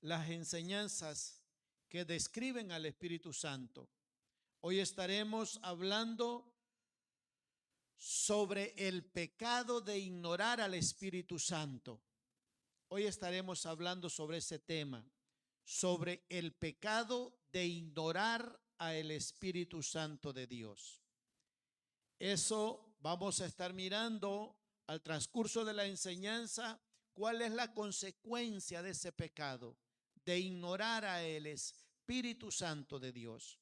las enseñanzas que describen al Espíritu Santo. Hoy estaremos hablando sobre el pecado de ignorar al Espíritu Santo. Hoy estaremos hablando sobre ese tema, sobre el pecado de ignorar al Espíritu Santo de Dios. Eso vamos a estar mirando al transcurso de la enseñanza, cuál es la consecuencia de ese pecado, de ignorar a el Espíritu Santo de Dios.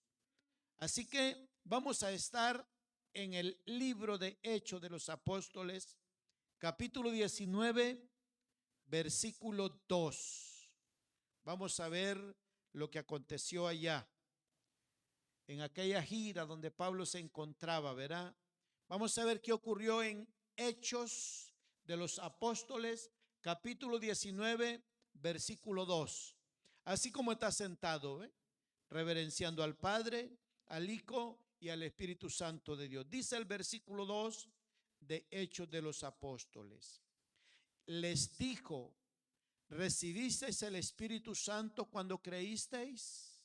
Así que vamos a estar en el libro de Hechos de los Apóstoles, capítulo 19, versículo 2. Vamos a ver lo que aconteció allá, en aquella gira donde Pablo se encontraba, ¿verdad? Vamos a ver qué ocurrió en Hechos de los Apóstoles, capítulo 19, versículo 2. Así como está sentado, reverenciando al Padre, al Hijo y al Espíritu Santo de Dios. Dice el versículo 2 de Hechos de los Apóstoles. Les dijo: ¿recibisteis el Espíritu Santo cuando creísteis?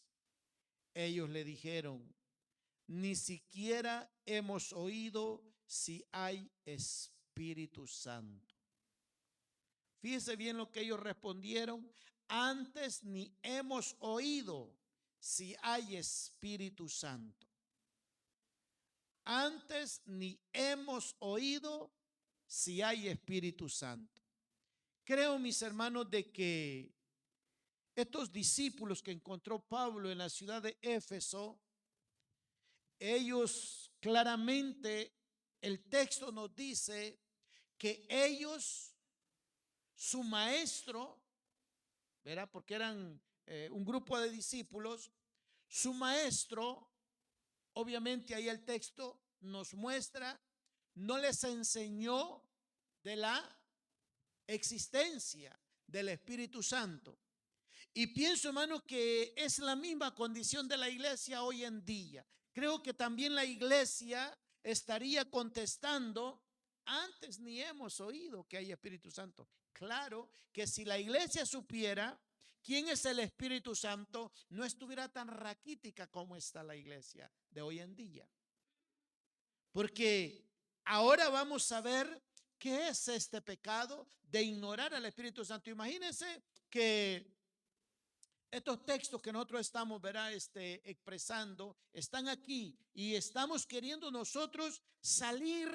Ellos le dijeron: ni siquiera hemos oído si hay Espíritu Santo. Fíjense bien lo que ellos respondieron: antes ni hemos oído si hay Espíritu Santo. Antes ni hemos oído si hay Espíritu Santo. Creo, mis hermanos, de que estos discípulos que encontró Pablo en la ciudad de Éfeso, ellos claramente, el texto nos dice que ellos, su maestro, ¿verdad? Porque eran un grupo de discípulos, su maestro, obviamente ahí el texto nos muestra, no les enseñó de la existencia del Espíritu Santo. Y pienso, hermano, que es la misma condición de la iglesia hoy en día. Creo que también la iglesia estaría contestando: antes ni hemos oído que hay Espíritu Santo. Claro que si la iglesia supiera quién es el Espíritu Santo, no estuviera tan raquítica como está la iglesia de hoy en día. Porque ahora vamos a ver qué es este pecado de ignorar al Espíritu Santo. Imagínense que estos textos que nosotros estamos, ¿verdad? Expresando, están aquí y estamos queriendo nosotros salir,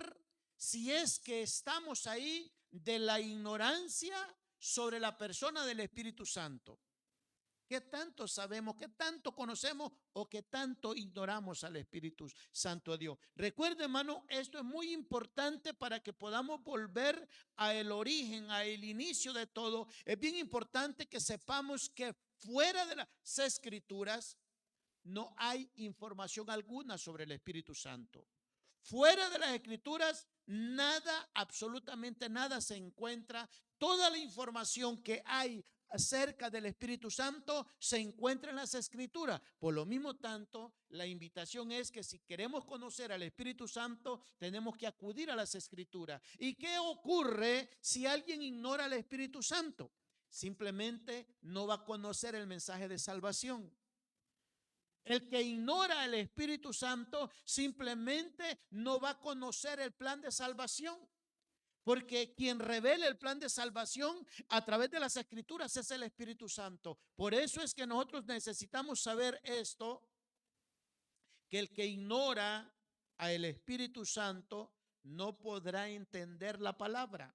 si es que estamos ahí, de la ignorancia sobre la persona del Espíritu Santo. ¿Qué tanto sabemos, qué tanto conocemos o qué tanto ignoramos al Espíritu Santo de Dios? Recuerde, hermano, esto es muy importante para que podamos volver al origen, al inicio de todo. Es bien importante que sepamos que fuera de las Escrituras no hay información alguna sobre el Espíritu Santo. Fuera de las Escrituras, nada, absolutamente nada se encuentra. Toda la información que hay acerca del Espíritu Santo se encuentra en las Escrituras. Por lo mismo tanto, la invitación es que si queremos conocer al Espíritu Santo, tenemos que acudir a las Escrituras. ¿Y qué ocurre si alguien ignora al Espíritu Santo? Simplemente no va a conocer el mensaje de salvación. El que ignora el Espíritu Santo simplemente no va a conocer el plan de salvación. Porque quien revela el plan de salvación a través de las Escrituras es el Espíritu Santo. Por eso es que nosotros necesitamos saber esto, que el que ignora al Espíritu Santo no podrá entender la palabra.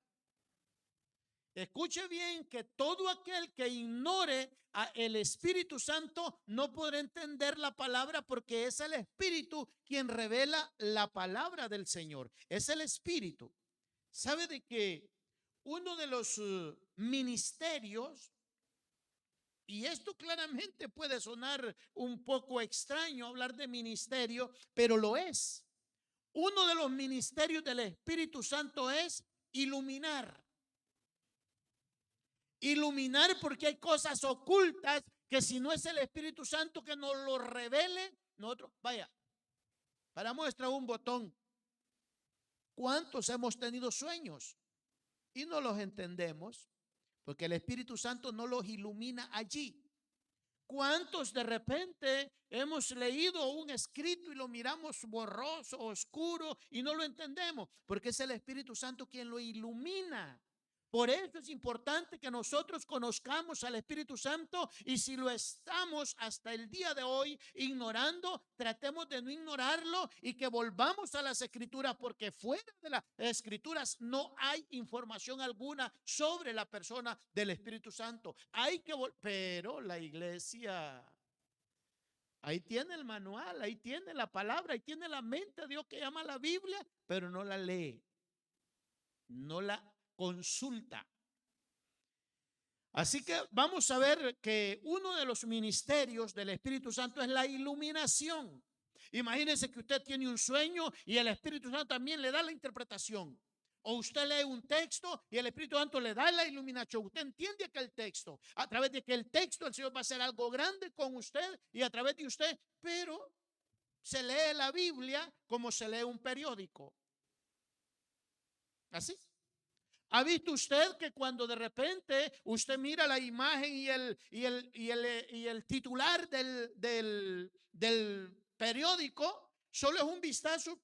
Escuche bien, que todo aquel que ignore al Espíritu Santo no podrá entender la palabra, porque es el Espíritu quien revela la palabra del Señor. Es el Espíritu. ¿Sabe de que uno de los ministerios, y esto claramente puede sonar un poco extraño hablar de ministerio, pero lo es? Uno de los ministerios del Espíritu Santo es iluminar. Iluminar, porque hay cosas ocultas que si no es el Espíritu Santo que nos lo revele, nosotros, vaya, para muestra un botón. ¿Cuántos hemos tenido sueños y no los entendemos? porque el Espíritu Santo no los ilumina allí. ¿Cuántos de repente hemos leído un escrito y lo miramos borroso, oscuro y no lo entendemos? Porque es el Espíritu Santo quien lo ilumina. Por eso es importante que nosotros conozcamos al Espíritu Santo, y si lo estamos hasta el día de hoy ignorando, tratemos de no ignorarlo y que volvamos a las Escrituras, porque fuera de las Escrituras no hay información alguna sobre la persona del Espíritu Santo. Pero la iglesia, ahí tiene el manual, ahí tiene la palabra, ahí tiene la mente de Dios que llama la Biblia, pero no la lee, no la consulta. Así que vamos a ver que uno de los ministerios del Espíritu Santo es la iluminación. Imagínense que usted tiene un sueño y el Espíritu Santo también le da la interpretación. O usted lee un texto y el Espíritu Santo le da la iluminación. Usted entiende aquel texto. A través de que el texto, el Señor va a hacer algo grande con usted y a través de usted. Pero se lee la Biblia como se lee un periódico. Así. ¿Ha visto usted que cuando de repente usted mira la imagen y el titular del periódico, solo es un vistazo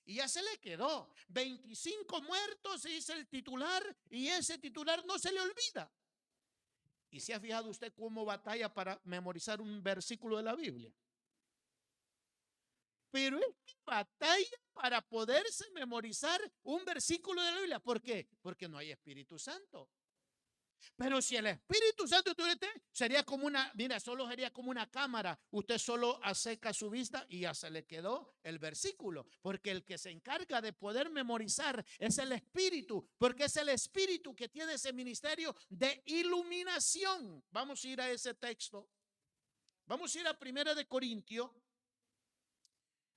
y ya se le quedó? 25 muertos, dice el titular, y ese titular no se le olvida. ¿Y se ha fijado usted cómo batalla para memorizar un versículo de la Biblia? Pero es que batalla para poderse memorizar un versículo de la Biblia. ¿Por qué? Porque no hay Espíritu Santo. Pero si el Espíritu Santo estuviera, sería como solo sería como una cámara. Usted solo acerca su vista y ya se le quedó el versículo. Porque el que se encarga de poder memorizar es el Espíritu. Porque es el Espíritu que tiene ese ministerio de iluminación. Vamos a ir a ese texto. Vamos a ir a 1 Corintios.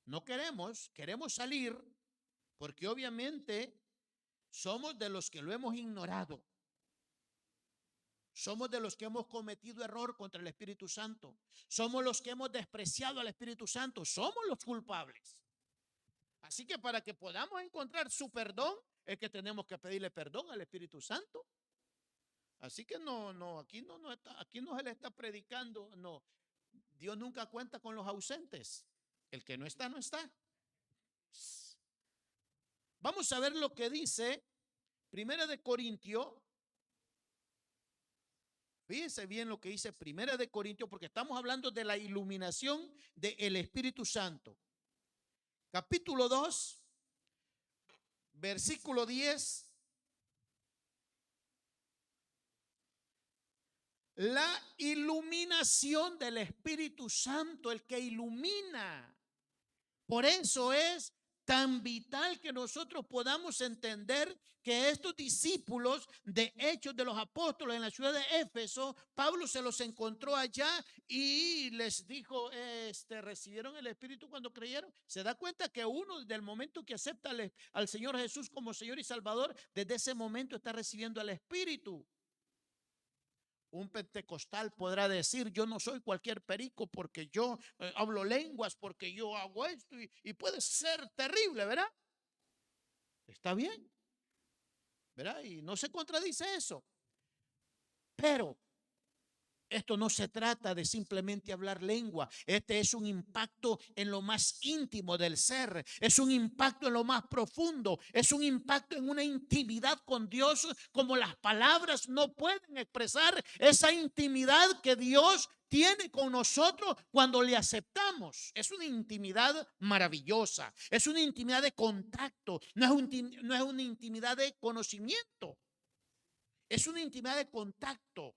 No queremos salir, porque obviamente somos de los que lo hemos ignorado. Somos de los que hemos cometido error contra el Espíritu Santo. Somos los que hemos despreciado al Espíritu Santo. Somos los culpables. Así que para que podamos encontrar su perdón, es que tenemos que pedirle perdón al Espíritu Santo. Así que aquí no se le está predicando, no. Dios nunca cuenta con los ausentes. El que no está, no está. Vamos a ver lo que dice 1 Corintios. Fíjense bien lo que dice 1 Corintios, porque estamos hablando de la iluminación del Espíritu Santo. Capítulo 2, versículo 10. La iluminación del Espíritu Santo, el que ilumina. Por eso es tan vital que nosotros podamos entender que estos discípulos de Hechos de los Apóstoles en la ciudad de Éfeso, Pablo se los encontró allá y les dijo, recibieron el Espíritu cuando creyeron. Se da cuenta que uno, desde el momento que acepta al Señor Jesús como Señor y Salvador, desde ese momento está recibiendo el Espíritu. Un pentecostal podrá decir, yo no soy cualquier perico porque yo hablo lenguas, porque yo hago esto, y puede ser terrible, ¿verdad? Está bien, ¿verdad? Y no se contradice eso. Pero esto no se trata de simplemente hablar lengua. Este es un impacto en lo más íntimo del ser. Es un impacto en lo más profundo. Es un impacto en una intimidad con Dios como las palabras no pueden expresar esa intimidad que Dios tiene con nosotros cuando le aceptamos. Es una intimidad maravillosa. Es una intimidad de contacto. No es una intimidad de conocimiento. Es una intimidad de contacto.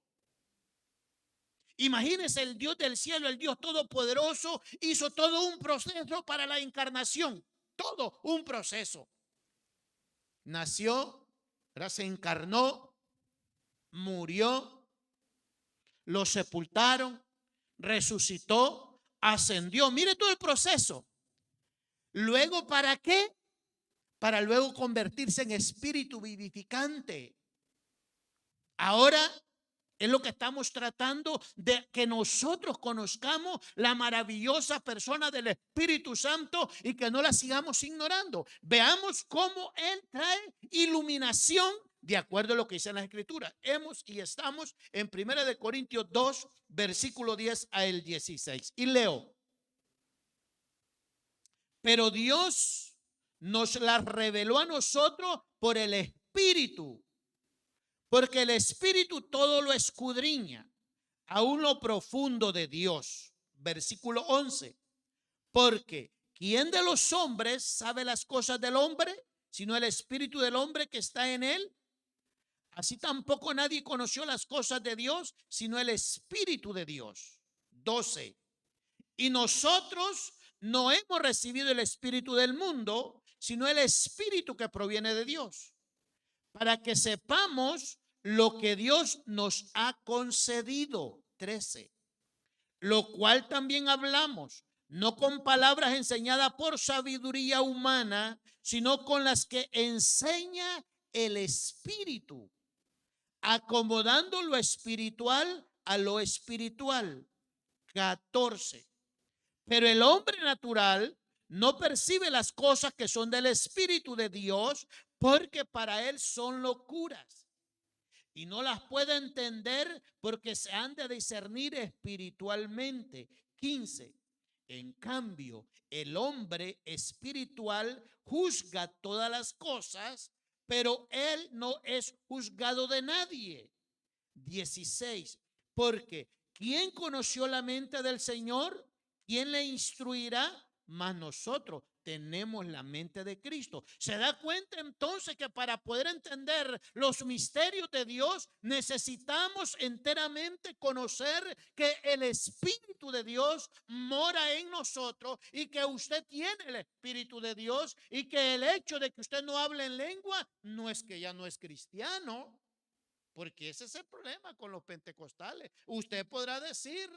Imagínense, el Dios del cielo, el Dios todopoderoso, hizo todo un proceso para la encarnación. Todo un proceso. Nació, se encarnó, murió, lo sepultaron, resucitó, ascendió. Mire todo el proceso. Luego, ¿para qué? Para luego convertirse en espíritu vivificante. Ahora es lo que estamos tratando de que nosotros conozcamos la maravillosa persona del Espíritu Santo y que no la sigamos ignorando. Veamos cómo Él trae iluminación de acuerdo a lo que dice en la Escritura. Hemos y estamos en 1 Corintios 2, versículo 10 al 16. Y leo: pero Dios nos la reveló a nosotros por el Espíritu, porque el Espíritu todo lo escudriña, aún lo profundo de Dios. Versículo 11. Porque ¿quién de los hombres sabe las cosas del hombre, sino el Espíritu del hombre que está en él? Así tampoco nadie conoció las cosas de Dios, sino el Espíritu de Dios. 12. Y nosotros no hemos recibido el espíritu del mundo, sino el Espíritu que proviene de Dios, para que sepamos lo que Dios nos ha concedido. 13. Lo cual también hablamos, no con palabras enseñadas por sabiduría humana, sino con las que enseña el Espíritu, acomodando lo espiritual a lo espiritual. 14. Pero el hombre natural no percibe las cosas que son del Espíritu de Dios, porque para él son locuras y no las puede entender, porque se han de discernir espiritualmente. 15. En cambio, el hombre espiritual juzga todas las cosas, pero él no es juzgado de nadie. 16. Porque ¿quién conoció la mente del Señor? ¿Quién le instruirá? Mas nosotros tenemos la mente de Cristo. ¿Se da cuenta entonces que para poder entender los misterios de Dios necesitamos enteramente conocer que el Espíritu de Dios mora en nosotros y que usted tiene el Espíritu de Dios, y que el hecho de que usted no hable en lengua no es que ya no es cristiano? Porque ese es el problema con los pentecostales. Usted podrá decir: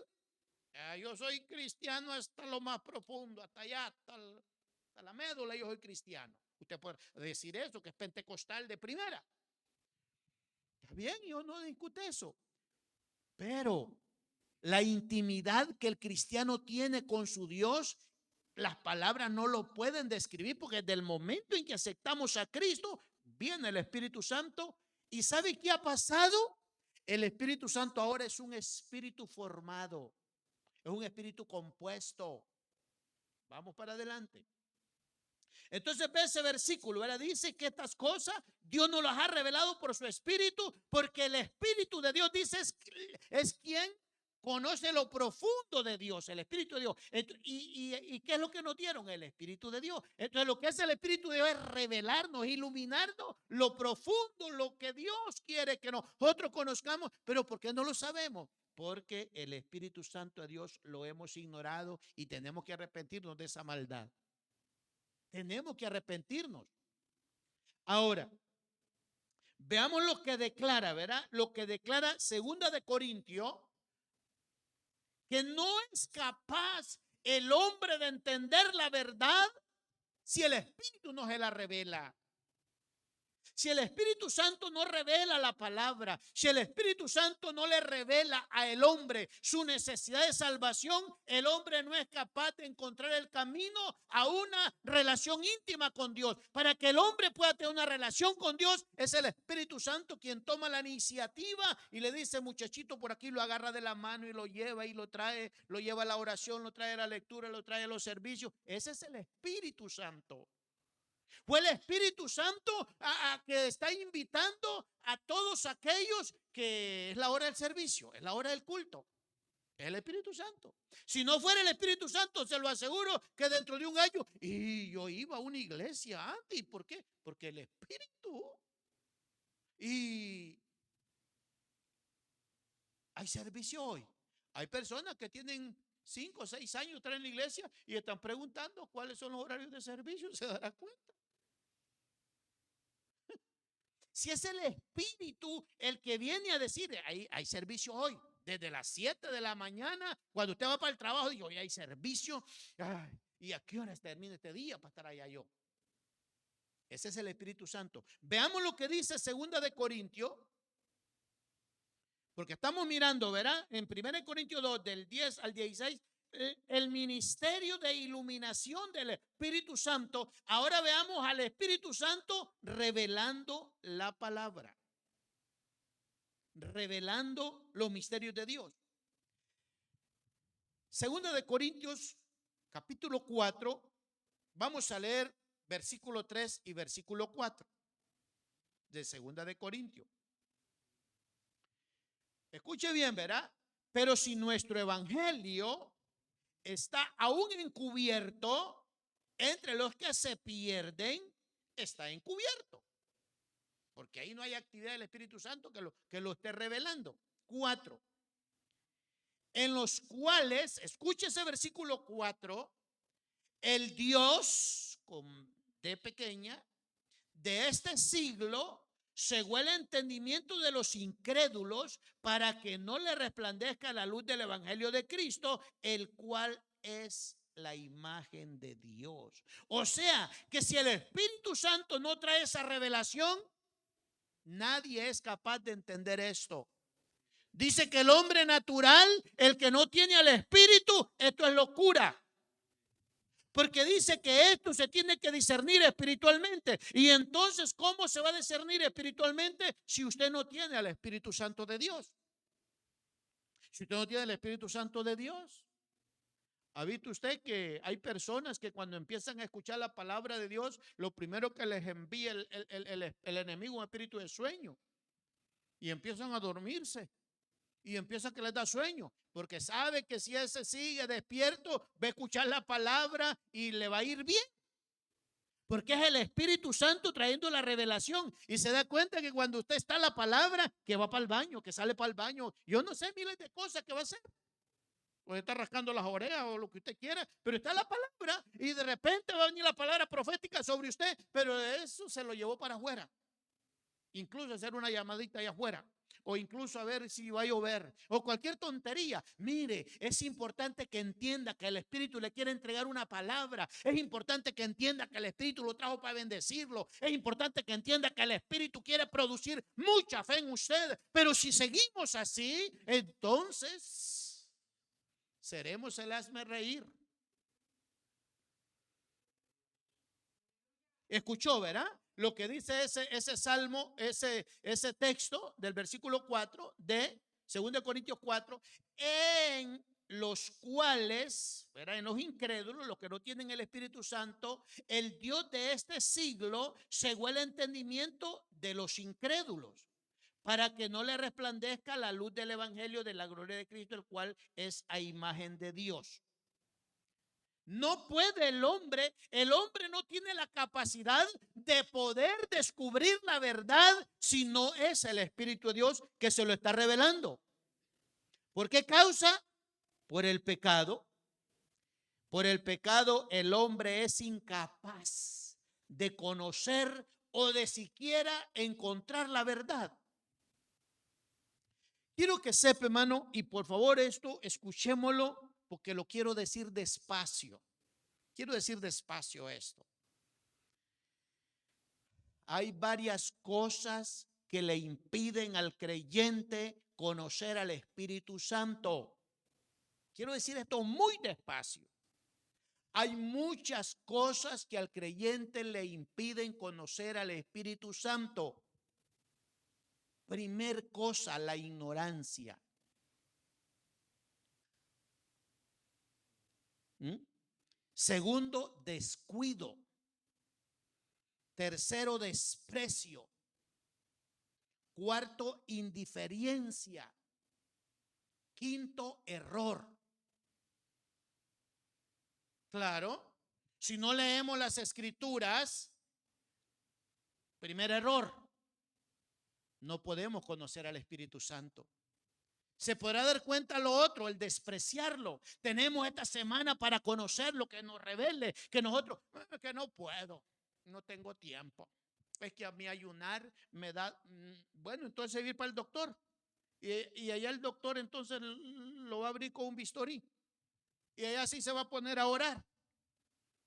yo soy cristiano hasta lo más profundo, hasta allá, hasta la médula, yo soy cristiano. Usted puede decir eso, que es pentecostal de primera. Está bien, yo no discuto eso. Pero la intimidad que el cristiano tiene con su Dios, las palabras no lo pueden describir, porque desde el momento en que aceptamos a Cristo, viene el Espíritu Santo. ¿Y sabe qué ha pasado? El Espíritu Santo ahora es un espíritu formado. Es un espíritu compuesto. Vamos para adelante. Entonces ve ese versículo, ¿verdad? Dice que estas cosas Dios nos las ha revelado por su Espíritu, porque el Espíritu de Dios, dice, es quien conoce lo profundo de Dios, el Espíritu de Dios. ¿Y qué es lo que nos dieron? El Espíritu de Dios. Entonces lo que hace el Espíritu de Dios es revelarnos, iluminarnos lo profundo, lo que Dios quiere que nosotros conozcamos. Pero ¿por qué no lo sabemos? Porque el Espíritu Santo de Dios lo hemos ignorado, y tenemos que arrepentirnos de esa maldad. Tenemos que arrepentirnos. Ahora, veamos lo que declara, ¿verdad? Lo que declara 2 Corintios, que no es capaz el hombre de entender la verdad si el Espíritu no se la revela. Si el Espíritu Santo no revela la palabra, si el Espíritu Santo no le revela al hombre su necesidad de salvación, el hombre no es capaz de encontrar el camino a una relación íntima con Dios. Para que el hombre pueda tener una relación con Dios, es el Espíritu Santo quien toma la iniciativa y le dice: muchachito, por aquí, lo agarra de la mano y lo lleva y lo trae, lo lleva a la oración, lo trae a la lectura, lo trae a los servicios. Ese es el Espíritu Santo. Fue el Espíritu Santo que está invitando a todos aquellos que es la hora del servicio, es la hora del culto. Es el Espíritu Santo. Si no fuera el Espíritu Santo, se lo aseguro que dentro de un año, y yo iba a una iglesia antes. ¿Y por qué? Porque el Espíritu. Y hay servicio hoy. Hay personas que tienen 5 o 6 años en la iglesia y están preguntando cuáles son los horarios de servicio. ¿Se dará cuenta? Si es el Espíritu el que viene a decir: hay servicio hoy, desde las 7 de la mañana, cuando usted va para el trabajo, digo: hoy hay servicio. Ay, ¿y a qué horas termina este día para estar allá yo? Ese es el Espíritu Santo. Veamos lo que dice 2 Corintios, porque estamos mirando, ¿verdad? En 1 Corintios 2, del 10 al 16, el ministerio de iluminación del Espíritu Santo. Ahora veamos al Espíritu Santo revelando la palabra, revelando los misterios de Dios. Segunda de Corintios, capítulo 4, vamos a leer versículo 3 y versículo 4 de Segunda de Corintios. Escuche bien, ¿verdad? Pero si nuestro evangelio está aún encubierto, entre los que se pierden, está encubierto. Porque ahí no hay actividad del Espíritu Santo que lo esté revelando. 4. En los cuales, escuche ese versículo 4, el Dios con D pequeña de este siglo cegó el entendimiento de los incrédulos para que no le resplandezca la luz del evangelio de Cristo, el cual es la imagen de Dios. O sea, que si el Espíritu Santo no trae esa revelación, nadie es capaz de entender esto. Dice que el hombre natural, el que no tiene al Espíritu, esto es locura. Porque dice que esto se tiene que discernir espiritualmente. Y entonces, ¿cómo se va a discernir espiritualmente si usted no tiene al Espíritu Santo de Dios? Si usted no tiene el Espíritu Santo de Dios, ¿ha visto usted que hay personas que cuando empiezan a escuchar la palabra de Dios, lo primero que les envía el enemigo es un espíritu de sueño? Y empiezan a dormirse. Y empieza que les da sueño, porque sabe que si ese sigue despierto, va a escuchar la palabra y le va a ir bien. Porque es el Espíritu Santo trayendo la revelación. Y se da cuenta que cuando usted está en la palabra, que va para el baño, que sale para el baño, yo no sé miles de cosas que va a hacer. O está rascando las orejas o lo que usted quiera, pero está la palabra y de repente va a venir la palabra profética sobre usted, pero eso se lo llevó para afuera. Incluso hacer una llamadita allá afuera. O incluso a ver si va a llover, o cualquier tontería. Mire, es importante que entienda que el Espíritu le quiere entregar una palabra. Es importante que entienda que el Espíritu lo trajo para bendecirlo. Es importante que entienda que el Espíritu quiere producir mucha fe en usted. Pero si seguimos así, entonces seremos el hazme reír. Escuchó, ¿verdad? Lo que dice ese salmo, ese texto del versículo 4 de 2 Corintios 4, en los cuales, ¿verdad? En los incrédulos, los que no tienen el Espíritu Santo, el Dios de este siglo cegó el entendimiento de los incrédulos para que no le resplandezca la luz del evangelio de la gloria de Cristo, el cual es a imagen de Dios. No puede el hombre no tiene la capacidad de poder descubrir la verdad si no es el Espíritu de Dios que se lo está revelando. ¿Por qué causa? Por el pecado. Por el pecado el hombre es incapaz de conocer o de siquiera encontrar la verdad. Quiero que sepa, hermano, y por favor esto escuchémoslo porque lo quiero decir despacio. Quiero decir despacio esto. Hay varias cosas que le impiden al creyente conocer al Espíritu Santo. Quiero decir esto muy despacio. Hay muchas cosas que al creyente le impiden conocer al Espíritu Santo. Primer cosa, la ignorancia. Segundo, descuido. Tercero, desprecio. Cuarto, indiferencia. Quinto, error. Claro, si no leemos las escrituras, primer error, no podemos conocer al Espíritu Santo. Se podrá dar cuenta lo otro, el despreciarlo. Tenemos esta semana para conocer lo que nos revele, que nosotros, que no puedo, no tengo tiempo. Es que a mí ayunar me da, bueno, entonces ir para el doctor. Y allá el doctor entonces lo va a abrir con un bisturí. Y allá sí se va a poner a orar.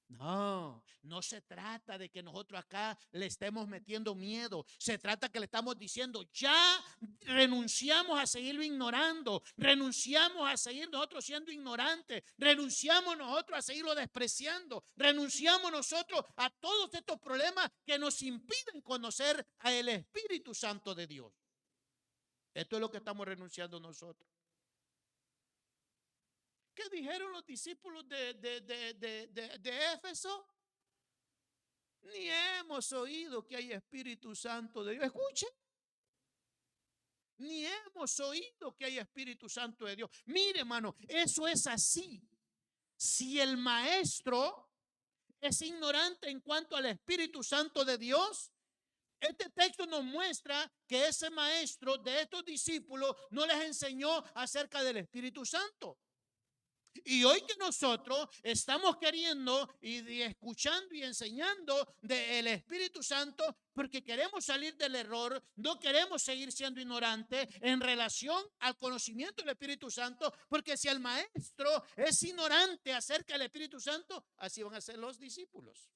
No, no se trata de que nosotros acá le estemos metiendo miedo. Se trata que le estamos diciendo, ya renunciamos a seguirlo ignorando, renunciamos a seguir nosotros siendo ignorantes, renunciamos nosotros a seguirlo despreciando, renunciamos nosotros a todos estos problemas que nos impiden conocer al Espíritu Santo de Dios. Esto es lo que estamos renunciando nosotros. ¿Qué dijeron los discípulos de Éfeso? Ni hemos oído que hay Espíritu Santo de Dios. Escuchen. Ni hemos oído que hay Espíritu Santo de Dios. Mire, hermano, eso es así. Si el maestro es ignorante en cuanto al Espíritu Santo de Dios, este texto nos muestra que ese maestro de estos discípulos no les enseñó acerca del Espíritu Santo. Y hoy que nosotros estamos queriendo y escuchando y enseñando del Espíritu Santo porque queremos salir del error, no queremos seguir siendo ignorantes en relación al conocimiento del Espíritu Santo, porque si el maestro es ignorante acerca del Espíritu Santo, así van a ser los discípulos.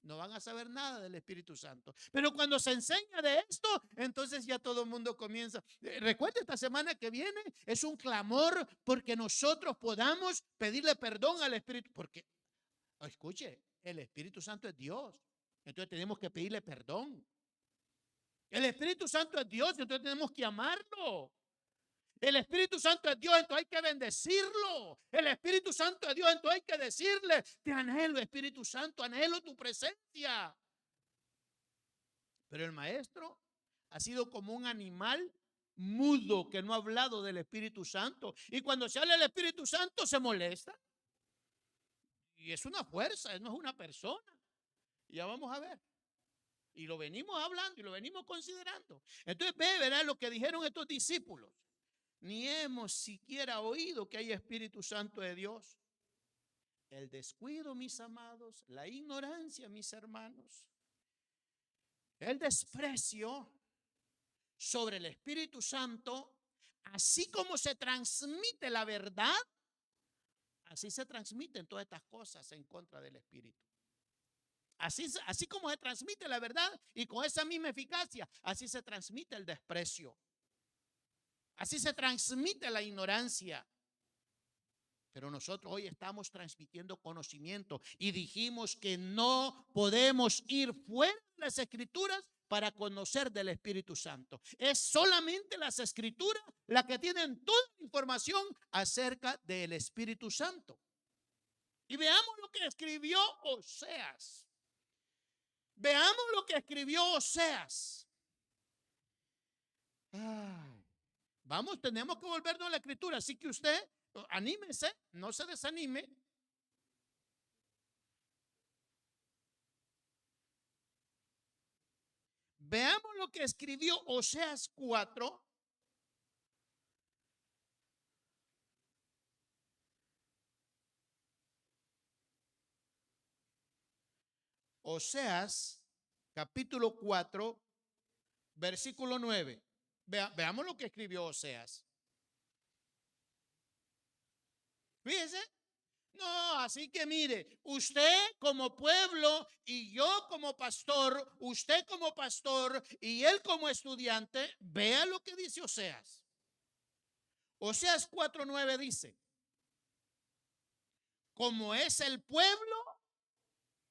No van a saber nada del Espíritu Santo. Pero cuando se enseña de esto, entonces ya todo el mundo comienza. Recuerda, esta semana que viene es un clamor porque nosotros podamos pedirle perdón al Espíritu. Porque, escuche, el Espíritu Santo es Dios. Entonces tenemos que pedirle perdón. El Espíritu Santo es Dios, entonces tenemos que amarlo. El Espíritu Santo es Dios, entonces hay que bendecirlo. El Espíritu Santo es Dios, entonces hay que decirle, te anhelo, Espíritu Santo, anhelo tu presencia. Pero el maestro ha sido como un animal mudo que no ha hablado del Espíritu Santo. Y cuando se habla del Espíritu Santo se molesta. Y es una fuerza, no es una persona. Y ya vamos a ver. Y lo venimos hablando y lo venimos considerando. Entonces ve, verá lo que dijeron estos discípulos. Ni hemos siquiera oído que hay Espíritu Santo de Dios. El descuido, mis amados, la ignorancia, mis hermanos, el desprecio sobre el Espíritu Santo, así como se transmite la verdad, así se transmiten todas estas cosas en contra del Espíritu. Así como se transmite la verdad y con esa misma eficacia, así se transmite el desprecio. Así se transmite la ignorancia. Pero nosotros hoy estamos transmitiendo conocimiento y dijimos que no podemos ir fuera de las Escrituras para conocer del Espíritu Santo. Es solamente las Escrituras las que tienen toda la información acerca del Espíritu Santo. Y veamos lo que escribió Oseas. Veamos lo que escribió Oseas. Vamos, tenemos que volvernos a la Escritura. Así que usted anímese, no se desanime. Veamos lo que escribió Oseas 4. Oseas, capítulo 4, versículo 9. Veamos lo que escribió Oseas. Fíjese. No, así que mire, usted como pueblo y yo como pastor, usted como pastor y él como estudiante, vea lo que dice Oseas. Oseas 4:9 dice, como es el pueblo,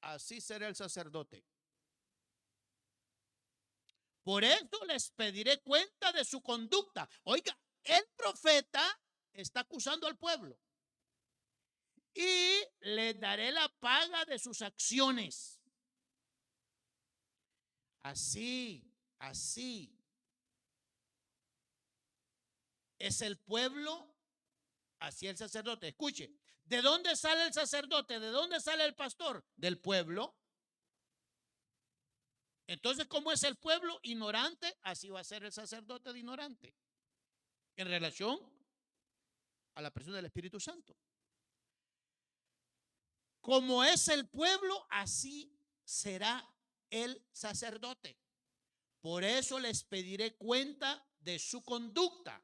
así será el sacerdote. Por eso les pediré cuenta de su conducta. Oiga, el profeta está acusando al pueblo. Y le daré la paga de sus acciones. Así es el pueblo, así el sacerdote. Escuche, ¿de dónde sale el sacerdote? ¿De dónde sale el pastor? Del pueblo. Entonces, ¿cómo es el pueblo ignorante? Así va a ser el sacerdote de ignorante en relación a la persona del Espíritu Santo. Como es el pueblo, así será el sacerdote. Por eso les pediré cuenta de su conducta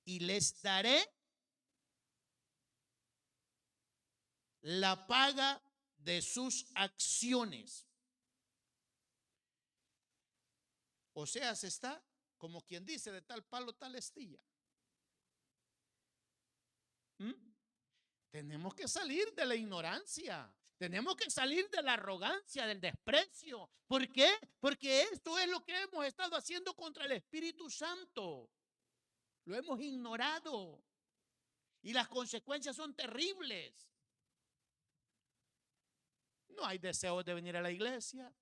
y les daré la paga de sus acciones. O sea, se está, como quien dice, de tal palo, tal astilla. ¿Mm? Tenemos que salir de la ignorancia. Tenemos que salir de la arrogancia, del desprecio. ¿Por qué? Porque esto es lo que hemos estado haciendo contra el Espíritu Santo. Lo hemos ignorado. Y las consecuencias son terribles. No hay deseos de venir a la iglesia.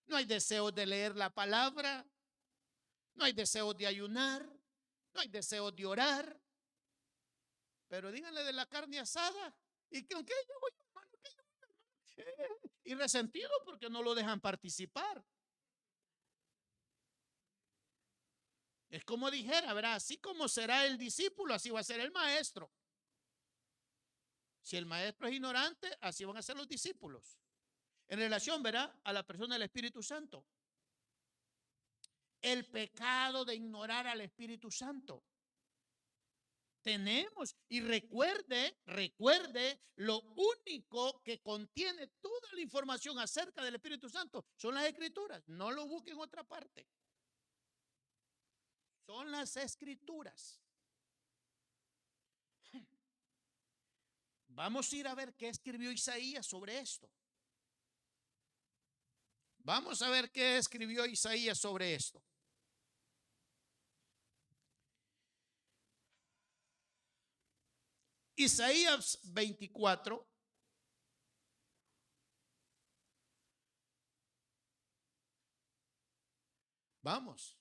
No hay deseos de leer la palabra. No hay deseos de ayunar. No hay deseos de orar. Pero díganle de la carne asada. ¿Y con qué yo voy, hermano? Y resentido porque no lo dejan participar. Es como dijera, ¿verdad? Así como será el discípulo, así va a ser el maestro. Si el maestro es ignorante, así van a ser los discípulos. En relación, ¿verdad?, a la persona del Espíritu Santo. El pecado de ignorar al Espíritu Santo. Tenemos, y recuerde lo único que contiene toda la información acerca del Espíritu Santo son las Escrituras. No lo busque en otra parte. Son las Escrituras. Vamos a ir a ver qué escribió Isaías sobre esto. Vamos a ver qué escribió Isaías sobre esto. Isaías 24. Vamos.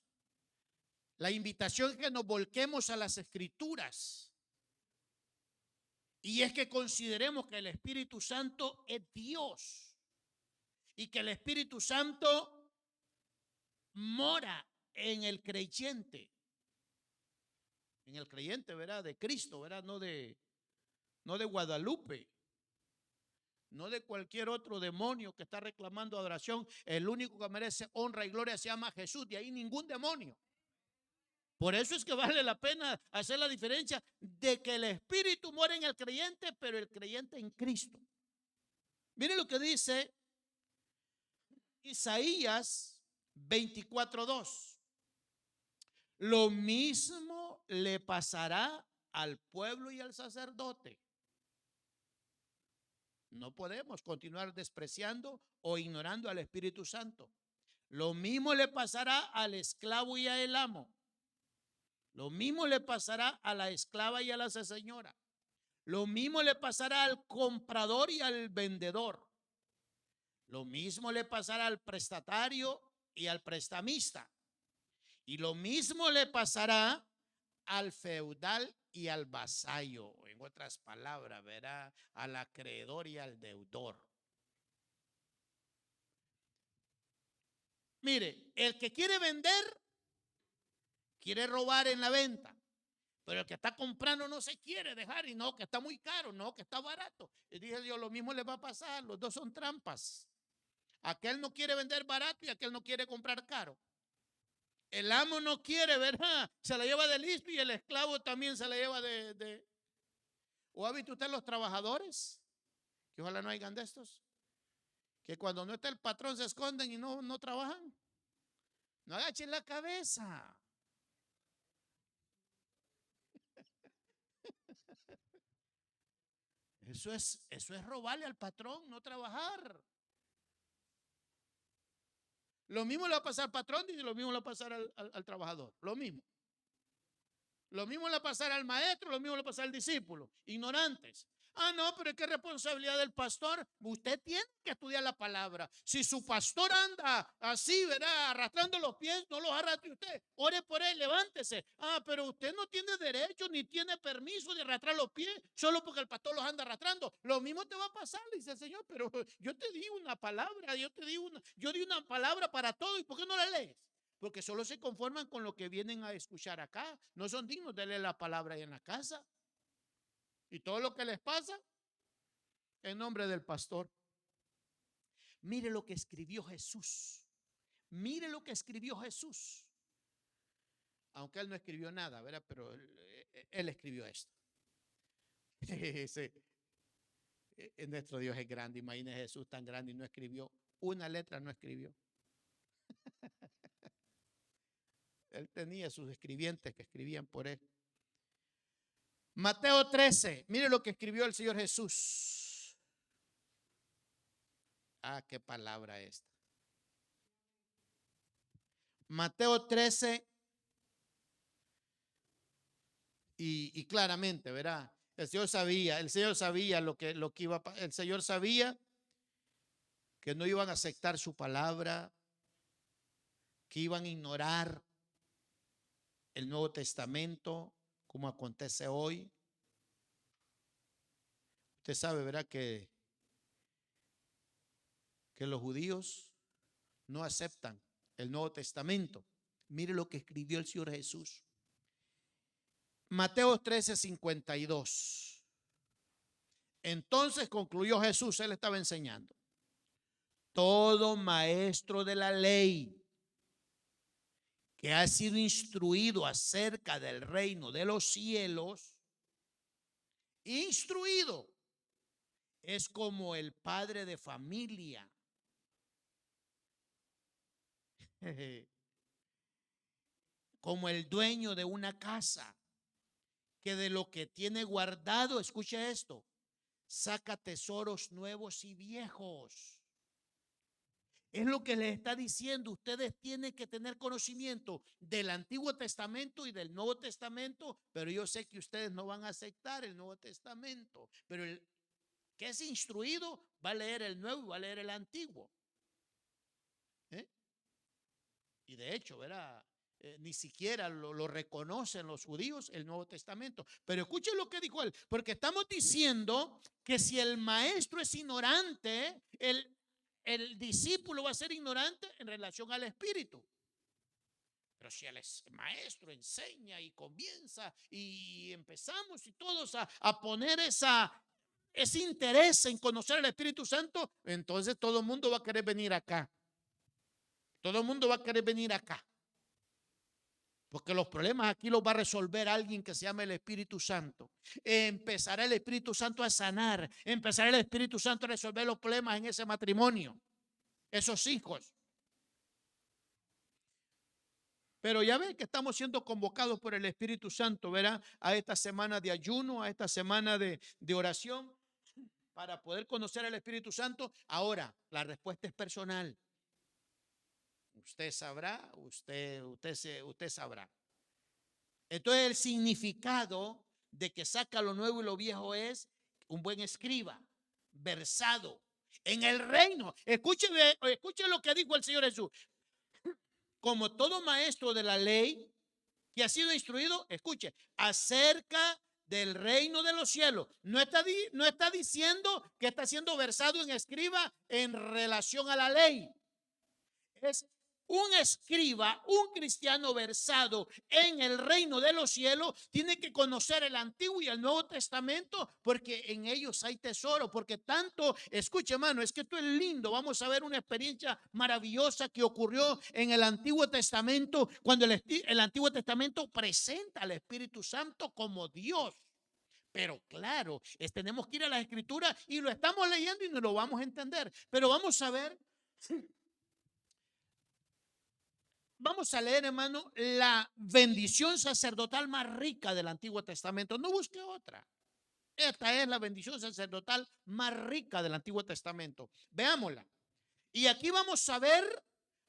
La invitación es que nos volquemos a las Escrituras. Y es que consideremos que el Espíritu Santo es Dios. Y que el Espíritu Santo mora en el creyente. En el creyente, ¿verdad? De Cristo, ¿verdad? No de Guadalupe. No de cualquier otro demonio que está reclamando adoración. El único que merece honra y gloria se llama Jesús. De ahí ningún demonio. Por eso es que vale la pena hacer la diferencia de que el Espíritu mora en el creyente, pero el creyente en Cristo. Miren lo que dice Isaías 24:2. Lo mismo le pasará al pueblo y al sacerdote. No podemos continuar despreciando o ignorando al Espíritu Santo. Lo mismo le pasará al esclavo y al amo. Lo mismo le pasará a la esclava y a la señora. Lo mismo le pasará al comprador y al vendedor. Lo mismo le pasará al prestatario y al prestamista. Y lo mismo le pasará al feudal y al vasallo. En otras palabras, verá al acreedor y al deudor. Mire, el que quiere vender, quiere robar en la venta. Pero el que está comprando no se quiere dejar y no, que está muy caro, no, que está barato. Y dije yo, lo mismo le va a pasar, los dos son trampas. Aquel no quiere vender barato y aquel no quiere comprar caro. El amo no quiere, ¿verdad? Se la lleva de listo y el esclavo también se la lleva de... ¿O ha visto usted los trabajadores? Que ojalá no hayan de estos. Que cuando no está el patrón se esconden y no trabajan. No agachen la cabeza. Eso es robarle al patrón, no trabajar. Lo mismo le va a pasar al patrón y lo mismo le va a pasar al trabajador. Lo mismo. Lo mismo le va a pasar al maestro, lo mismo le va a pasar al discípulo. Ignorantes. Ah, no, pero es que responsabilidad del pastor. Usted tiene que estudiar la palabra. Si su pastor anda así, ¿verdad? Arrastrando los pies, no los arrastre usted. Ore por él, levántese. Ah, pero usted no tiene derecho ni tiene permiso de arrastrar los pies solo porque el pastor los anda arrastrando. Lo mismo te va a pasar, le dice el Señor, pero yo te di una palabra, yo di una palabra para todo. ¿Y por qué no la lees? Porque solo se conforman con lo que vienen a escuchar acá. No son dignos de leer la palabra ahí en la casa. Y todo lo que les pasa en nombre del pastor. Mire lo que escribió Jesús. Mire lo que escribió Jesús. Aunque él no escribió nada, ¿verdad? Pero él escribió esto. Sí. nuestro Dios es grande. Imagínese Jesús tan grande y no escribió una letra, no escribió. Él tenía sus escribientes que escribían por él. Mateo 13, mire lo que escribió el Señor Jesús. Ah, qué palabra esta. Mateo 13 y claramente, ¿verdad? El Señor sabía lo que iba a pasar. El Señor sabía que no iban a aceptar su palabra, que iban a ignorar el Nuevo Testamento, como acontece hoy. Usted sabe, ¿verdad? Que los judíos no aceptan el Nuevo Testamento. Mire lo que escribió el Señor Jesús. Mateo 13:52. Entonces concluyó Jesús, él estaba enseñando. Todo maestro de la ley que ha sido instruido acerca del reino de los cielos, instruido, es como el padre de familia. Como el dueño de una casa, que de lo que tiene guardado, escuche esto, saca tesoros nuevos y viejos. Es lo que les está diciendo. Ustedes tienen que tener conocimiento del Antiguo Testamento y del Nuevo Testamento, pero yo sé que ustedes no van a aceptar el Nuevo Testamento. Pero el que es instruido va a leer el Nuevo y va a leer el Antiguo. Y de hecho, ¿verdad? Ni siquiera lo reconocen los judíos el Nuevo Testamento. Pero escuchen lo que dijo él, porque estamos diciendo que si el maestro es ignorante, el discípulo va a ser ignorante en relación al Espíritu. Pero si el maestro enseña y comienza y empezamos y todos a poner ese interés en conocer al Espíritu Santo, entonces todo el mundo va a querer venir acá. Todo el mundo va a querer venir acá. Porque los problemas aquí los va a resolver alguien que se llama el Espíritu Santo. Empezará el Espíritu Santo a sanar. Empezará el Espíritu Santo a resolver los problemas en ese matrimonio. Esos hijos. Pero ya ven que estamos siendo convocados por el Espíritu Santo, ¿verdad? A esta semana de ayuno, a esta semana de oración, para poder conocer al Espíritu Santo. Ahora, la respuesta es personal. Usted sabrá, usted sabrá. Entonces el significado de que saca lo nuevo y lo viejo es un buen escriba, versado en el reino. Escuche lo que dijo el Señor Jesús. Como todo maestro de la ley que ha sido instruido, escuche, acerca del reino de los cielos. No está diciendo que está siendo versado en escriba en relación a la ley. Es un escriba, un cristiano versado en el reino de los cielos, tiene que conocer el Antiguo y el Nuevo Testamento, porque en ellos hay tesoro. Porque tanto, escuche hermano, es que esto es lindo. Vamos a ver una experiencia maravillosa que ocurrió en el Antiguo Testamento, cuando el Antiguo Testamento presenta al Espíritu Santo como Dios. Pero claro, tenemos que ir a las Escrituras y lo estamos leyendo y no lo vamos a entender. Pero vamos a ver. Vamos a leer, hermano, la bendición sacerdotal más rica del Antiguo Testamento. No busque otra. Esta es la bendición sacerdotal más rica del Antiguo Testamento. Veámosla. Y aquí vamos a ver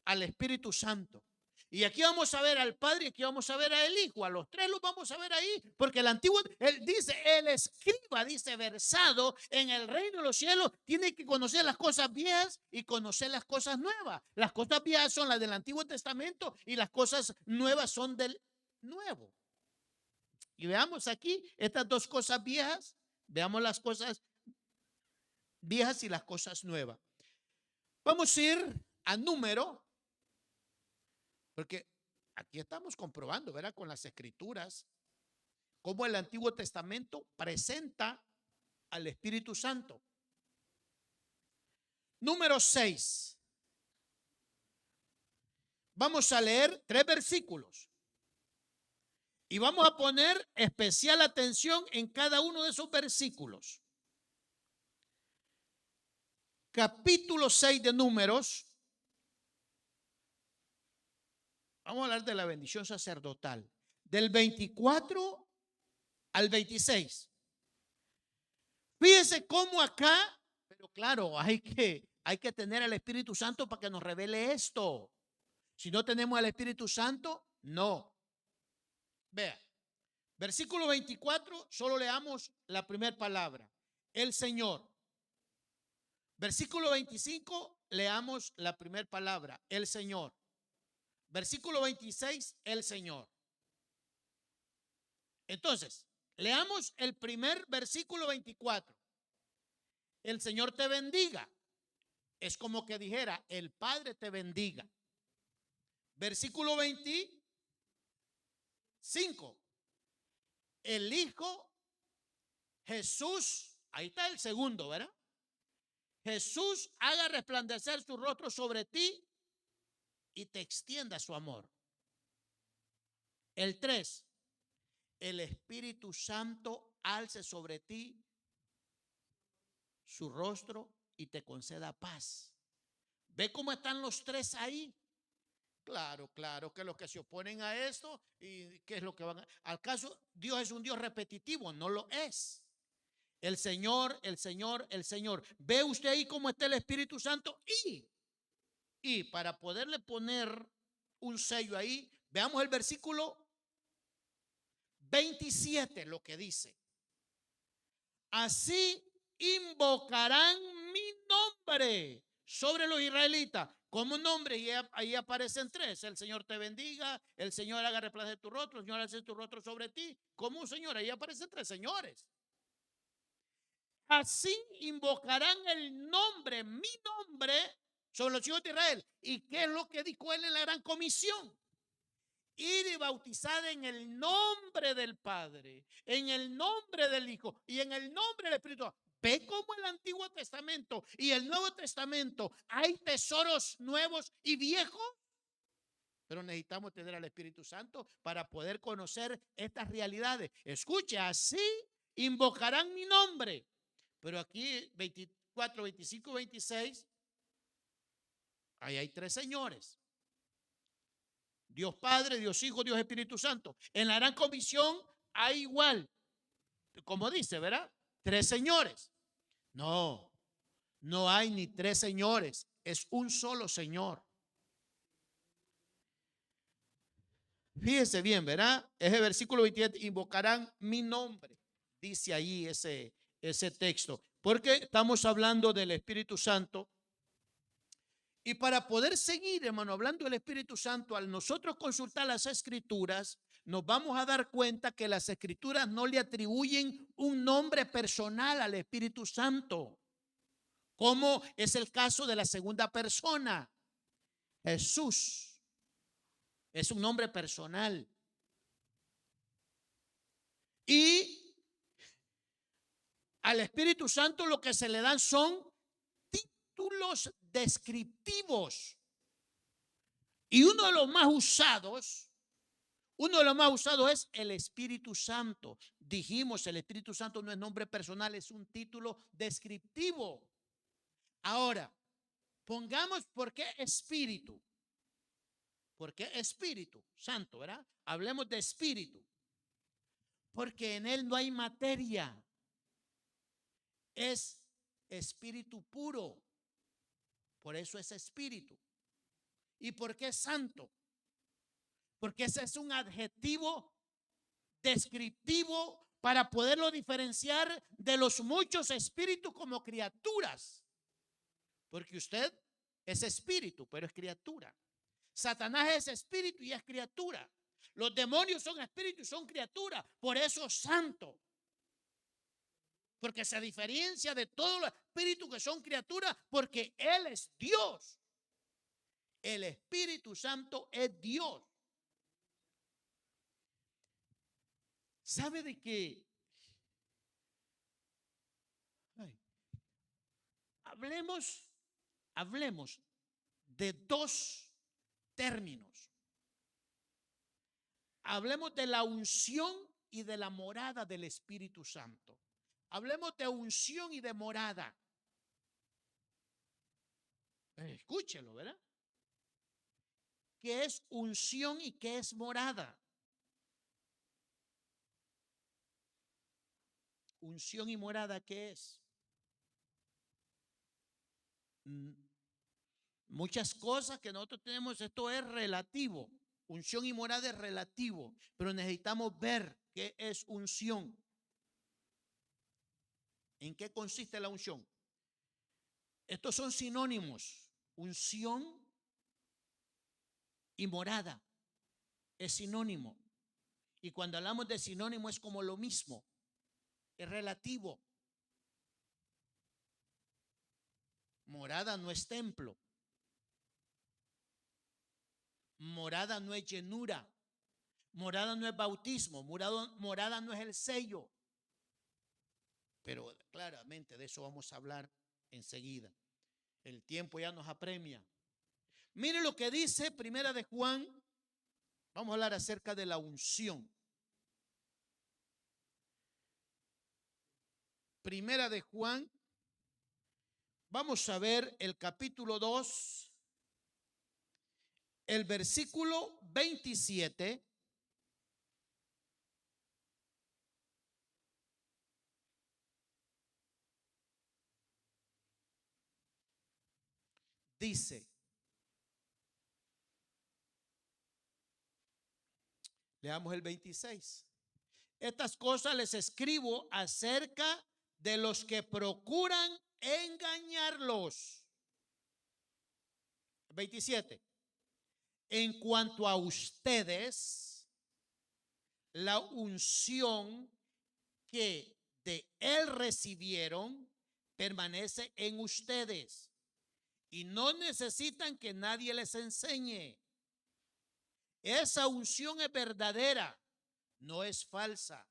al Espíritu Santo. Y aquí vamos a ver al Padre y aquí vamos a ver al Hijo. A los tres los vamos a ver ahí. Porque el Antiguo, él dice, el escriba, dice, versado en el reino de los cielos, tiene que conocer las cosas viejas y conocer las cosas nuevas. Las cosas viejas son las del Antiguo Testamento y las cosas nuevas son del Nuevo. Y veamos aquí estas dos cosas viejas. Veamos las cosas viejas y las cosas nuevas. Vamos a ir a Número. Porque aquí estamos comprobando, ¿verdad? Con las Escrituras, cómo el Antiguo Testamento presenta al Espíritu Santo. Número 6. Vamos a leer 3 versículos. Y vamos a poner especial atención en cada uno de esos versículos. capítulo 6 de Números. Vamos a hablar de la bendición sacerdotal. Del 24 al 26. Fíjese cómo acá, pero claro, hay que tener al Espíritu Santo para que nos revele esto. Si no tenemos al Espíritu Santo, no. Vea, versículo 24, solo leamos la primera palabra, el Señor. Versículo 25, leamos la primera palabra, el Señor. Versículo 26, el Señor. Entonces, leamos el primer versículo 24. El Señor te bendiga. Es como que dijera, el Padre te bendiga. Versículo 25. El Hijo Jesús, ahí está el segundo, ¿verdad? Jesús haga resplandecer su rostro sobre ti y te extienda su amor. El 3. El Espíritu Santo alce sobre ti su rostro y te conceda paz. ¿Ve cómo están los tres ahí? Claro, claro que los que se oponen a esto, ¿y qué es lo que van a? ¿Al caso Dios es un Dios repetitivo? No lo es. El Señor, el Señor, el Señor. ¿Ve usted ahí cómo está el Espíritu Santo? Y para poderle poner un sello ahí, veamos el versículo 27, lo que dice. Así invocarán mi nombre sobre los israelitas. ¿Cómo nombre? Y ahí aparecen tres. El Señor te bendiga, el Señor haga resplandecer tu rostro, el Señor hace tu rostro sobre ti. ¿Cómo un Señor? Ahí aparecen tres señores. Así invocarán el nombre, mi nombre, sobre los hijos de Israel. ¿Y qué es lo que dijo él en la gran comisión? Ir y bautizar en el nombre del Padre, en el nombre del Hijo y en el nombre del Espíritu. Ve cómo el Antiguo Testamento y el Nuevo Testamento hay tesoros nuevos y viejos. Pero necesitamos tener al Espíritu Santo para poder conocer estas realidades. Escuche, así invocarán mi nombre. Pero aquí 24, 25, 26, ahí hay tres señores. Dios Padre, Dios Hijo, Dios Espíritu Santo. En la gran comisión hay igual, como dice, ¿verdad? Tres señores. No, no hay ni tres señores, es un solo Señor. Fíjese bien, ¿verdad? Ese versículo 27, invocarán mi nombre. Dice ahí ese texto. Porque estamos hablando del Espíritu Santo. Y para poder seguir, hermano, hablando del Espíritu Santo, al nosotros consultar las Escrituras, nos vamos a dar cuenta que las Escrituras no le atribuyen un nombre personal al Espíritu Santo, como es el caso de la segunda persona. Jesús es un nombre personal. Y al Espíritu Santo lo que se le dan son títulos descriptivos. Y uno de los más usados es el Espíritu Santo. Dijimos, el Espíritu Santo no es nombre personal, es un título descriptivo. Ahora, pongamos por qué Espíritu. ¿Por qué Espíritu Santo, verdad? Hablemos de Espíritu. Porque en él no hay materia. Es Espíritu puro. Por eso es Espíritu. ¿Y por qué santo? Porque ese es un adjetivo descriptivo para poderlo diferenciar de los muchos espíritus como criaturas. Porque usted es espíritu, pero es criatura. Satanás es espíritu y es criatura. Los demonios son espíritu y son criatura. Por eso santo. Porque se diferencia de todos los espíritus que son criaturas, porque Él es Dios. El Espíritu Santo es Dios. ¿Sabe de qué? Hablemos de dos términos. Hablemos de la unción y de la morada del Espíritu Santo. Hablemos de unción y de morada. Escúchelo, ¿verdad? ¿Qué es unción y qué es morada? Unción y morada, ¿qué es? Muchas cosas que nosotros tenemos, esto es relativo. Unción y morada es relativo, pero necesitamos ver qué es unción. ¿En qué consiste la unción? Estos son sinónimos. Unción y morada es sinónimo. Y cuando hablamos de sinónimo es como lo mismo. Es relativo. Morada no es templo. Morada no es llenura. Morada no es bautismo. Morada no es el sello. Pero claramente de eso vamos a hablar enseguida. El tiempo ya nos apremia. Mire lo que dice Primera de Juan. Vamos a hablar acerca de la unción. Primera de Juan. Vamos a ver el capítulo 2, el versículo 27. Dice, leamos el 26. Estas cosas les escribo acerca de los que procuran engañarlos. 27. En cuanto a ustedes, la unción que de él recibieron permanece en ustedes y no necesitan que nadie les enseñe. Esa unción es verdadera, no es falsa.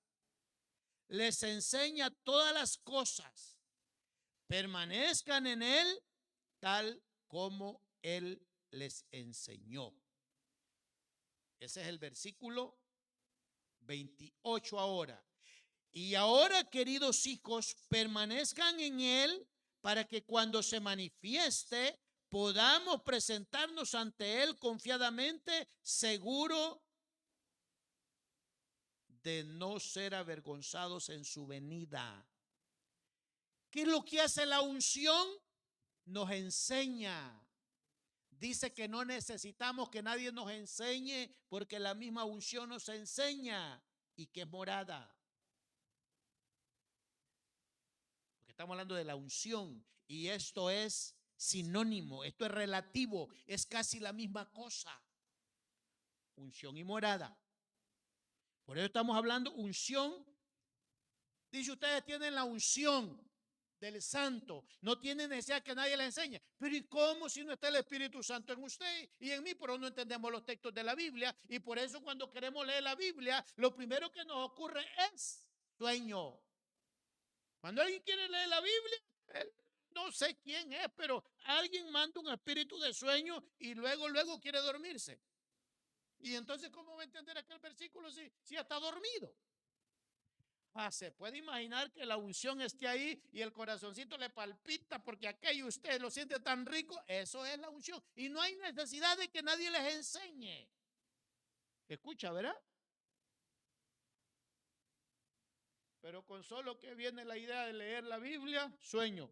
Les enseña todas las cosas. Permanezcan en él tal como él les enseñó. Ese es el versículo 28 ahora. Y ahora, queridos hijos, permanezcan en él para que cuando se manifieste podamos presentarnos ante él confiadamente, seguro de no ser avergonzados en su venida. ¿Qué es lo que hace la unción? Nos enseña. Dice que no necesitamos que nadie nos enseñe porque la misma unción nos enseña y que es morada. Porque estamos hablando de la unción y esto es sinónimo, esto es relativo, es casi la misma cosa. Unción y morada. Por eso estamos hablando unción. Dice, ustedes tienen la unción del Santo, no tienen necesidad que nadie les enseñe. Pero ¿y cómo si no está el Espíritu Santo en usted y en mí? Pero no entendemos los textos de la Biblia y por eso cuando queremos leer la Biblia, lo primero que nos ocurre es sueño. Cuando alguien quiere leer la Biblia, no sé quién es, pero alguien manda un espíritu de sueño y luego quiere dormirse. Y entonces, ¿cómo va a entender aquel versículo si está dormido? Se puede imaginar que la unción esté ahí y el corazoncito le palpita porque aquello usted lo siente tan rico. Eso es la unción. Y no hay necesidad de que nadie les enseñe. Escucha, ¿verdad? Pero con solo que viene la idea de leer la Biblia, sueño.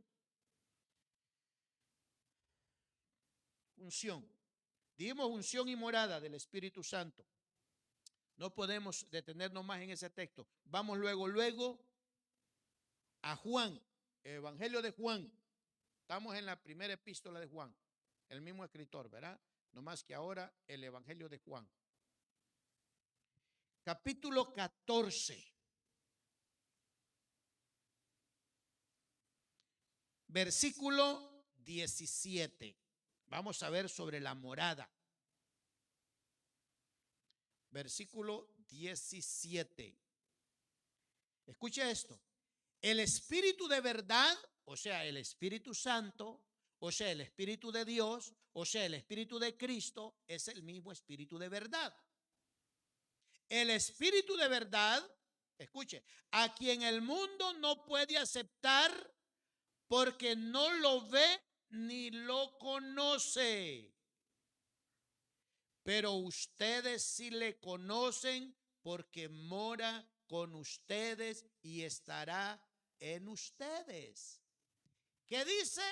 Unción. Dijimos unción y morada del Espíritu Santo. No podemos detenernos más en ese texto. Vamos luego a Juan, el Evangelio de Juan. Estamos en la primera epístola de Juan, el mismo escritor, ¿verdad? No más que ahora el Evangelio de Juan. Capítulo 14. Versículo 17. Vamos a ver sobre la morada. Versículo 17. Escucha esto. El Espíritu de verdad, o sea, el Espíritu Santo, o sea, el Espíritu de Dios, o sea, el Espíritu de Cristo, es el mismo Espíritu de verdad. El Espíritu de verdad, escuche, a quien el mundo no puede aceptar porque no lo ve ni lo conoce. Pero ustedes sí le conocen porque mora con ustedes y estará en ustedes. ¿Qué dice?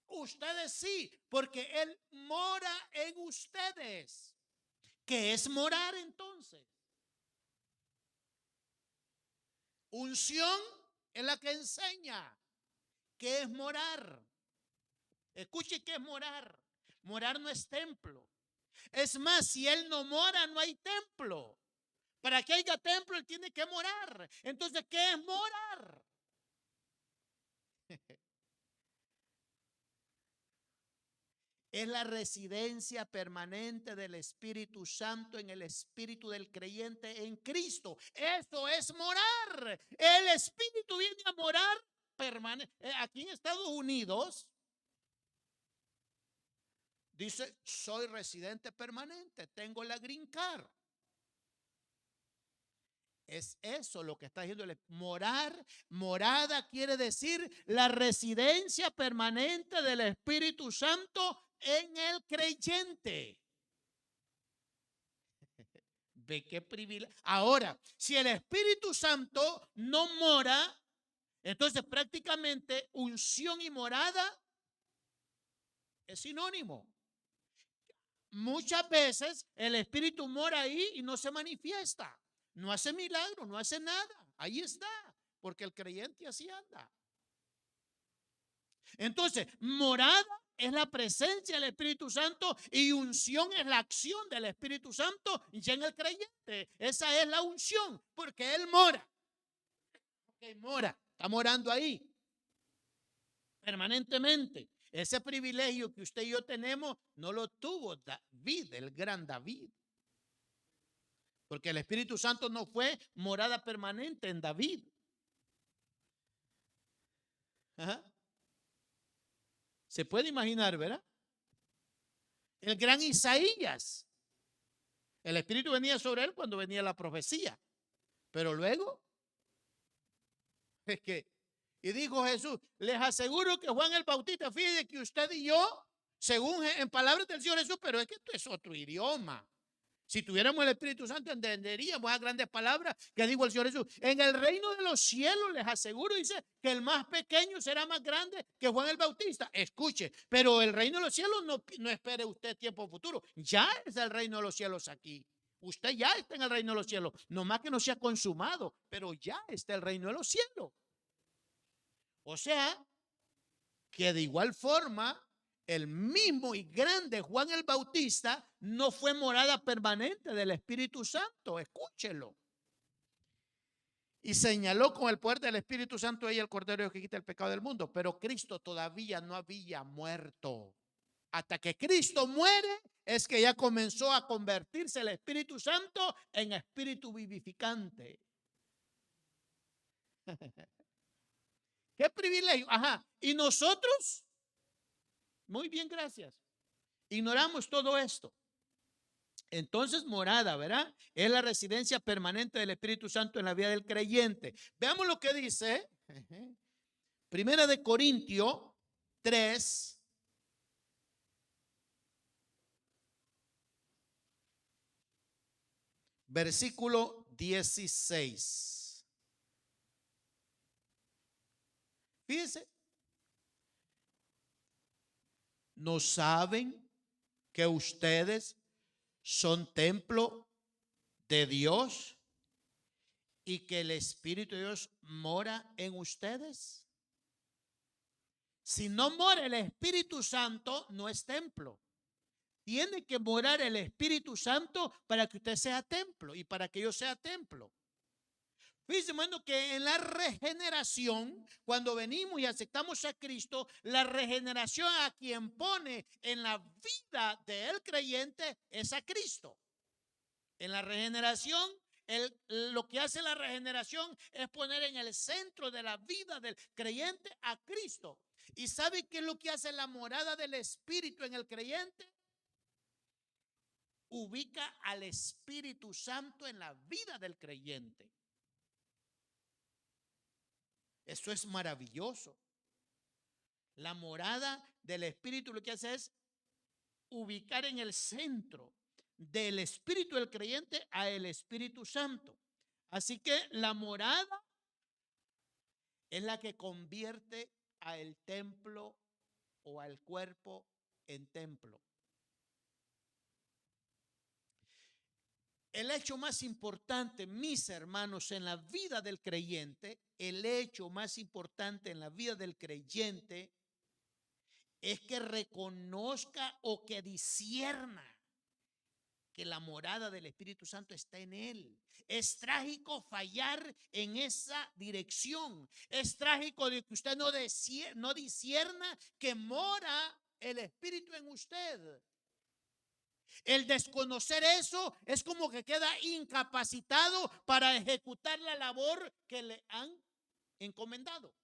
Ustedes sí, porque Él mora en ustedes. ¿Qué es morar entonces? Unción es la que enseña qué es morar. Escuche qué es morar. Morar no es templo. Es más, si Él no mora, no hay templo. Para que haya templo, Él tiene que morar. Entonces, ¿qué es morar? Es la residencia permanente del Espíritu Santo en el espíritu del creyente en Cristo. Eso es morar. El Espíritu viene a morar permanente. Aquí en Estados Unidos dice, soy residente permanente, tengo la green card. Es eso lo que está diciendo el morar. Morada quiere decir la residencia permanente del Espíritu Santo en el creyente. Ve qué privilegio. Ahora, si el Espíritu Santo no mora, entonces prácticamente unción y morada es sinónimo. Muchas veces el Espíritu mora ahí y no se manifiesta. No hace milagro, no hace nada. Ahí está, porque el creyente así anda. Entonces, morada es la presencia del Espíritu Santo y unción es la acción del Espíritu Santo ya en el creyente. Esa es la unción, porque Él mora. Porque mora, está morando ahí permanentemente. Ese privilegio que usted y yo tenemos no lo tuvo David, el gran David. Porque el Espíritu Santo no fue morada permanente en David. Ajá. Se puede imaginar, ¿verdad? El gran Isaías. El Espíritu venía sobre él cuando venía la profecía. Pero luego, es que, y dijo Jesús, les aseguro que Juan el Bautista, fíjense que usted y yo, según en palabras del Señor Jesús, pero es que esto es otro idioma. Si tuviéramos el Espíritu Santo, entenderíamos a grandes palabras que dijo el Señor Jesús. En el reino de los cielos, les aseguro, dice que el más pequeño será más grande que Juan el Bautista. Escuche, pero el reino de los cielos no espere usted tiempo futuro. Ya es el reino de los cielos aquí. Usted ya está en el reino de los cielos. No más que no se ha consumado, pero ya está el reino de los cielos. O sea, que de igual forma, el mismo y grande Juan el Bautista no fue morada permanente del Espíritu Santo. Escúchelo. Y señaló con el poder del Espíritu Santo ella el Cordero que quita el pecado del mundo. Pero Cristo todavía no había muerto. Hasta que Cristo muere es que ya comenzó a convertirse el Espíritu Santo en espíritu vivificante. Qué privilegio. Ajá. Y nosotros, muy bien, gracias. Ignoramos todo esto. Entonces, morada, ¿verdad? Es la residencia permanente del Espíritu Santo en la vida del creyente. Veamos lo que dice Primera de Corintios 3. Versículo 16. Fíjense. ¿No saben que ustedes son templo de Dios y que el Espíritu de Dios mora en ustedes? Si no mora el Espíritu Santo, no es templo. Tiene que morar el Espíritu Santo para que usted sea templo y para que yo sea templo. Fíjense, hermano, que en la regeneración, cuando venimos y aceptamos a Cristo, la regeneración a quien pone en la vida del creyente es a Cristo. En la regeneración, lo que hace la regeneración es poner en el centro de la vida del creyente a Cristo. ¿Y sabe qué es lo que hace la morada del Espíritu en el creyente? Ubica al Espíritu Santo en la vida del creyente. Eso es maravilloso. La morada del Espíritu lo que hace es ubicar en el centro del espíritu del creyente a el Espíritu Santo. Así que la morada es la que convierte a el templo o al cuerpo en templo. El hecho más importante, mis hermanos, en la vida del creyente, el hecho más importante en la vida del creyente es que reconozca o que discierna que la morada del Espíritu Santo está en él. Es trágico fallar en esa dirección. Es trágico de que usted no discierna que mora el Espíritu en usted. El desconocer eso es como que queda incapacitado para ejecutar la labor que le han encomendado.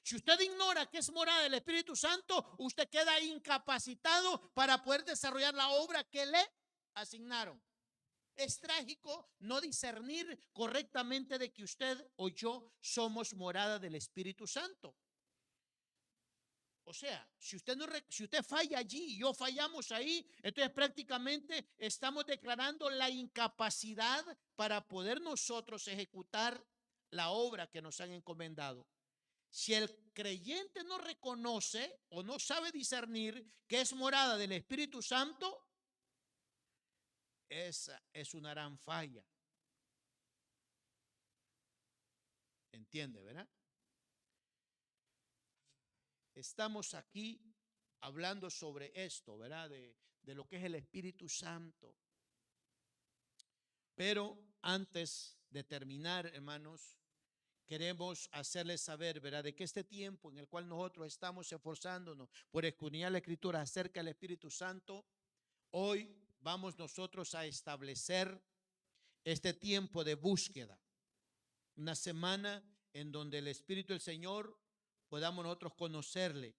Si usted ignora que es morada del Espíritu Santo, usted queda incapacitado para poder desarrollar la obra que le asignaron. Es trágico no discernir correctamente de que usted o yo somos morada del Espíritu Santo. O sea, si usted falla allí y yo fallamos ahí, entonces prácticamente estamos declarando la incapacidad para poder nosotros ejecutar la obra que nos han encomendado. Si el creyente no reconoce o no sabe discernir que es morada del Espíritu Santo, esa es una gran falla. ¿Entiende, verdad? Estamos aquí hablando sobre esto, ¿verdad? De lo que es el Espíritu Santo. Pero antes de terminar, hermanos, queremos hacerles saber, ¿verdad?, de que este tiempo en el cual nosotros estamos esforzándonos por escudriñar la Escritura acerca del Espíritu Santo, hoy vamos nosotros a establecer este tiempo de búsqueda. Una semana en donde el Espíritu del Señor podamos nosotros conocerle